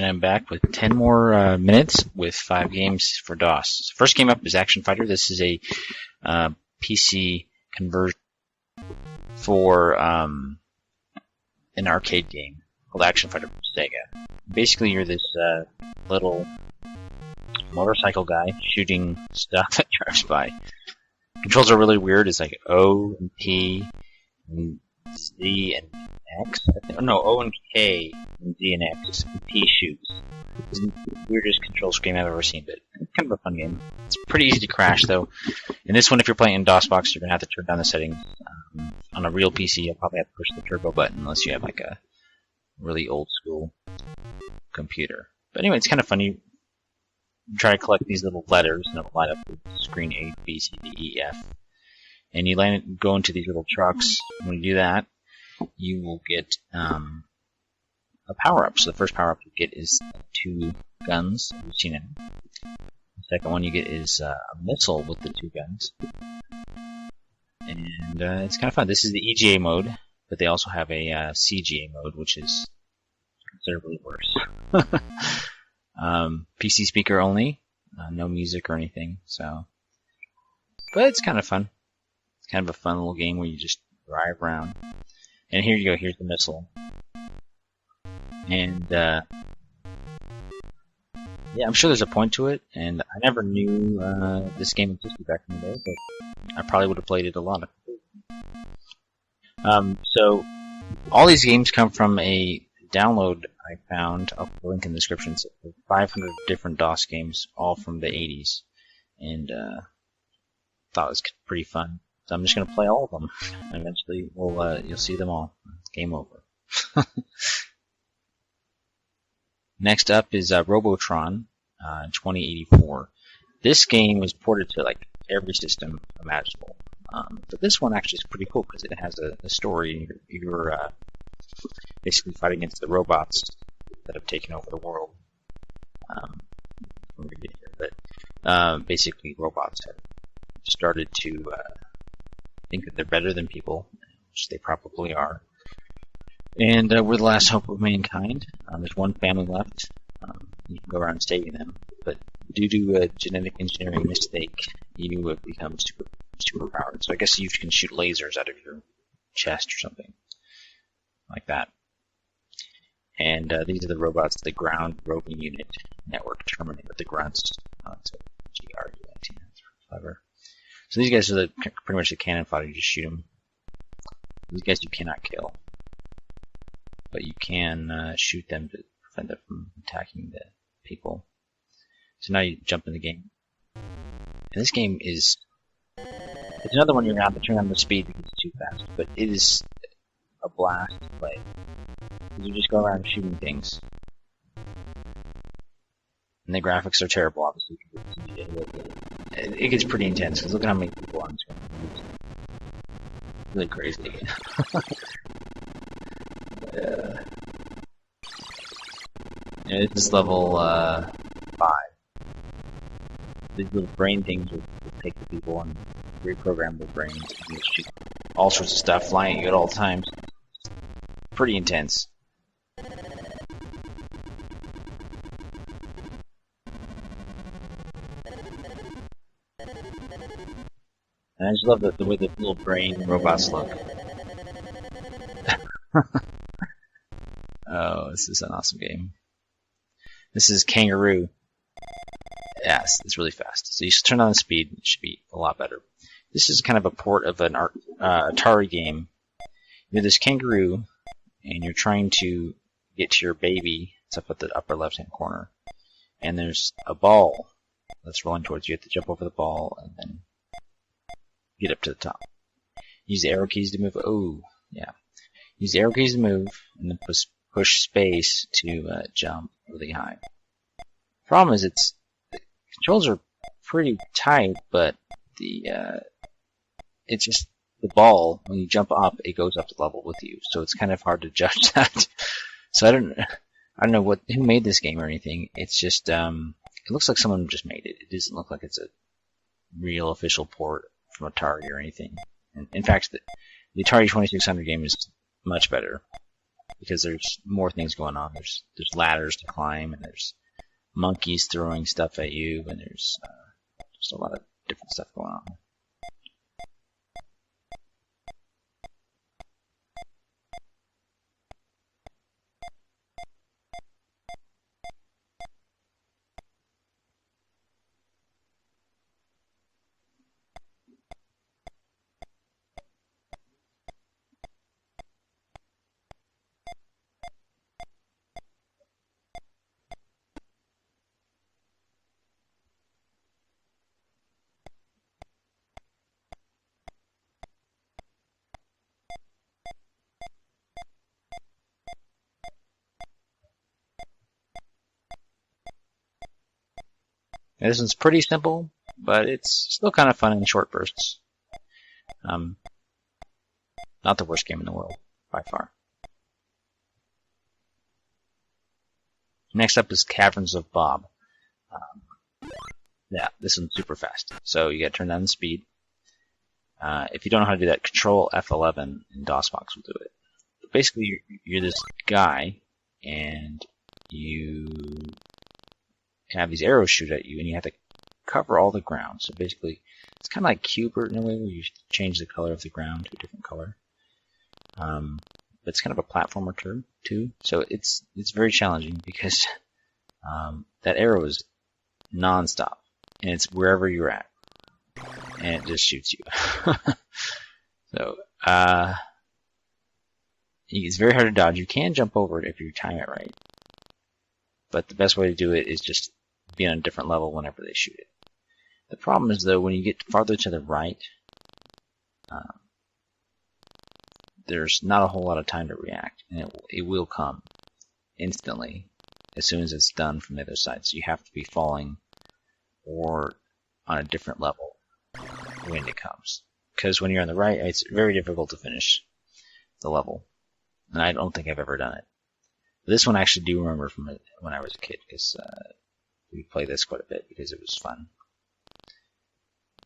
And I'm back with 10 more minutes with 5 games for DOS. First game up is Action Fighter. This is a PC conversion for an arcade game called Action Fighter for Sega. Basically, you're this little motorcycle guy shooting stuff that drives by. Controls are really weird. It's like O and P and Z and X. No, O and K and Z and X. And P shoots. It's the weirdest control scheme I've ever seen, but it's kind of a fun game. It's pretty easy to crash, though. In this one, if you're playing in DOSBox, you're going to have to turn down the settings. On a real PC, you'll probably have to push the turbo button unless you have like a really old school computer. But anyway, it's kind of funny. You try to collect these little letters, and it'll light up the screen A, B, C, D, E, F. And you go into these little trucks. When you do that, you will get a power-up. So the first power-up you get is 2 guns. You've seen it. The second one you get is a missile with the 2 guns. And it's kind of fun. This is the EGA mode, but they also have a CGA mode, which is considerably worse. PC speaker only, no music or anything. So, but it's kind of fun. It's kind of a fun little game where you just drive around. And here you go. Here's the missile. And yeah, I'm sure there's a point to it. And I never knew this game existed back in the day, but I probably would have played it a lot. So all these games come from a download I found. I'll put a link in the description. So 500 different DOS games, all from the 80s, and thought it was pretty fun. So I'm just gonna play all of them. Eventually, you'll see them all. Game over. Next up is Robotron 2084. This game was ported to like every system imaginable. But this one actually is pretty cool because it has a story. You're basically fighting against the robots that have taken over the world. When we get here, but basically robots have started to think that they're better than people, which they probably are. And we're the last hope of mankind. There's one family left. You can go around saving them, but due to a genetic engineering mistake, you have become superpowered. So I guess you can shoot lasers out of your chest or something like that. And these are the robots, the Ground Roving Unit Network Terminator, with the grunts. It's a GRUNT. That's clever. So these guys are pretty much the cannon fodder. You just shoot them. These guys you cannot kill, but you can shoot them to prevent them from attacking the people. So now you jump in the game. And this game is... It's another one you're going to have to turn on the speed because it's too fast, but it is a blast to play. Because you just go around shooting things. And the graphics are terrible, obviously. It gets pretty intense, because look at how many people are on screen. It's really crazy. Yeah, this is level 5. These little brain things will take the people and reprogram their brains. You shoot all sorts of stuff flying at you at all times. Pretty intense. And I just love the way the little brain robots look. Oh, this is an awesome game. This is Kangaroo. Yes, it's really fast. So you turn on the speed, it should be a lot better. This is kind of a port of an Atari game. You're this kangaroo, and you're trying to get to your baby. It's up at the upper left-hand corner. And there's a ball that's rolling towards you. You have to jump over the ball and then get up to the top. Use the arrow keys to move. Oh, yeah. Use the arrow keys to move, and then push space to jump really high. Problem is, the controls are pretty tight, but it's just the ball. When you jump up, it goes up to level with you, so it's kind of hard to judge that. So I don't know who made this game or anything. It's just it looks like someone just made it. It doesn't look like it's a real official port from Atari or anything. In fact, the Atari 2600 game is much better. because there's more things going on. There's ladders to climb, and there's monkeys throwing stuff at you, and there's just a lot of different stuff going on. Now, this one's pretty simple, but it's still kind of fun in short bursts. Not the worst game in the world, by far. Next up is Caverns of Bob. Yeah, this one's super fast. So you gotta turn down the speed. If you don't know how to do that, Control F11 in DOSBox will do it. But basically, you're this guy, and you have these arrows shoot at you, and you have to cover all the ground. So basically, it's kind of like Cubert in a way, where you change the color of the ground to a different color. But it's kind of a platformer too. So it's very challenging because that arrow is non-stop, and it's wherever you're at, and it just shoots you. So it's very hard to dodge. You can jump over it if you time it right, but the best way to do it is just be on a different level whenever they shoot it. The problem is, though, when you get farther to the right, there's not a whole lot of time to react, and it will come instantly as soon as it's done from the other side. So you have to be falling or on a different level when it comes. Because when you're on the right, it's very difficult to finish the level, and I don't think I've ever done it. This one I actually do remember from when I was a kid, because we played this quite a bit because it was fun.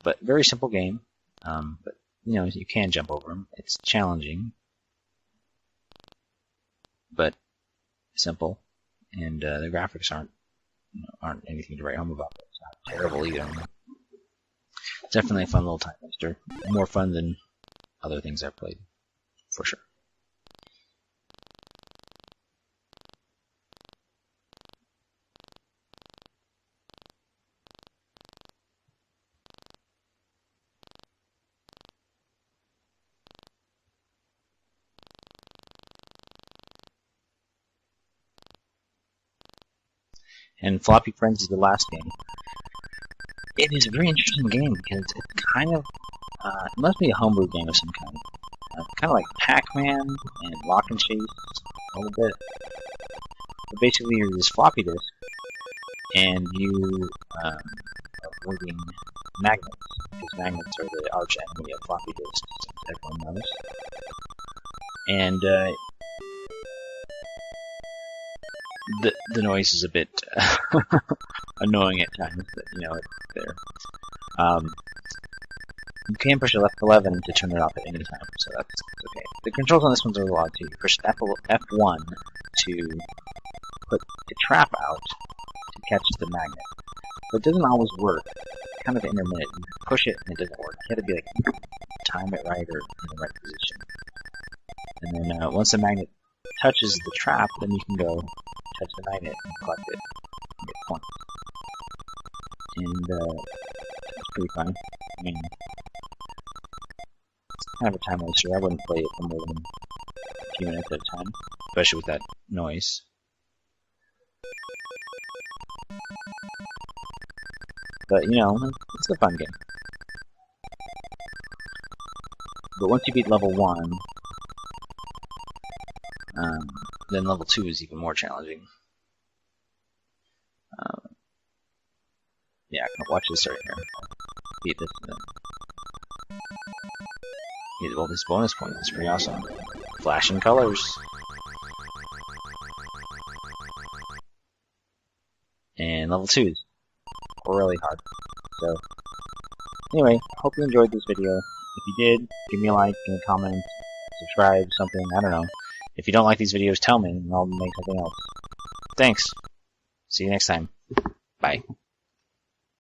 But very simple game, but you can jump over them. It's challenging, but simple, and the graphics aren't anything to write home about. It's not terrible either. It's definitely a fun little time waster. More fun than other things I've played, for sure. And Floppy Frenzy is the last game. It is a very interesting game because it's kind of, it must be a homebrew game of some kind. Kind of like Pac-Man and Lock and Chase a little bit. But basically, you're this floppy disk, and you are avoiding magnets, because magnets are the arch enemy of floppy disks, as everyone knows. And the noise is a bit annoying at times, but it's there. You can push F11 to turn it off at any time, so that's okay. The controls on this one's a lot too. You push F1 to put the trap out to catch the magnet. But it doesn't always work. It's kind of intermittent. You push it and it doesn't work. You have to be time it right or in the right position. And then once the magnet touches the trap, then you can go touch the magnet and collect it and get points. And it's pretty fun. I mean, it's kind of a time waster. I wouldn't play it for more than a few minutes at a time, especially with that noise. But, it's a fun game. But once you beat level 1, then level 2 is even more challenging. Yeah, watch this right here. Beat this. Get all these bonus points. It's pretty awesome. Flashing colors. And level 2s were really hard. So, anyway, hope you enjoyed this video. If you did, give me a like, give me a comment, subscribe, something, I don't know. If you don't like these videos, tell me, and I'll make something else. Thanks. See you next time. Bye.